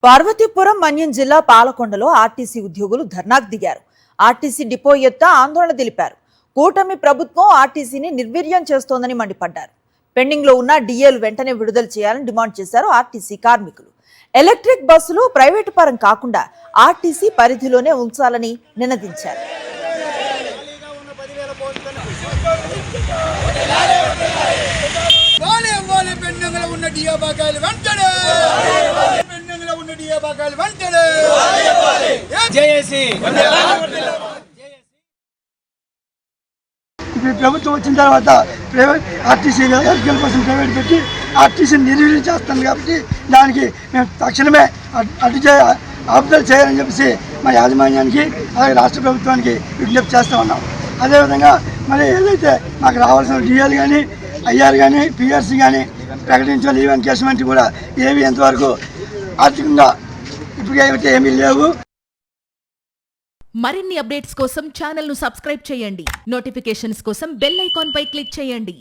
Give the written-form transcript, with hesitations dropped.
పార్వతీపురం మన్యం జిల్లా పాలకొండలో ఆర్టీసీ ఉద్యోగులు ధర్నాకు దిగారు. ఆర్టీసీ డిపో ఎత్త ఆందోళన తెలిపారు. కూటమి ప్రభుత్వం ఆర్టీసీని నిర్వీర్యం చేస్తోందని మండిపడ్డారు. పెండింగ్ లో ఉన్న డిఏలు వెంటనే విడుదల చేయాలని డిమాండ్ చేశారు ఆర్టీసీ కార్మికులు. ఎలక్ట్రిక్ బస్సులు ప్రైవేటు పరం కాకుండా ఆర్టీసీ పరిధిలోనే ఉంచాలని నినదించారు. ఇప్పుడు ప్రభుత్వం వచ్చిన తర్వాత ప్రైవేట్ ఆర్టీసీ ఎలక్ట్రికల్ కోసం ప్రైవేట్ పెట్టి ఆర్టీసీని నిర్వీర్యం చేస్తాను కాబట్టి దానికి మేము తక్షణమే ఆపుదల చేయాలని చెప్పేసి మా యాజమాన్యానికి అలాగే రాష్ట్ర ప్రభుత్వానికి విజ్ఞప్తి చేస్తూ ఉన్నాం. అదేవిధంగా మరి ఏదైతే మాకు రావాల్సిన డిఎల్ కానీ ఐఆర్ కానీ పిఆర్సీ కానీ ప్రకటించిన లీవ్ ఎన్కేస్మెంట్ కూడా ఏవి ఎంతవరకు ఆర్థికంగా ఇప్పుడు ఏమీ లేవు. మరిన్ని అప్డేట్స్ కోసం ఛానల్ ను సబ్స్క్రైబ్ చేయండి. నోటిఫికేషన్స్ కోసం బెల్ ఐకాన్ పై క్లిక్ చేయండి.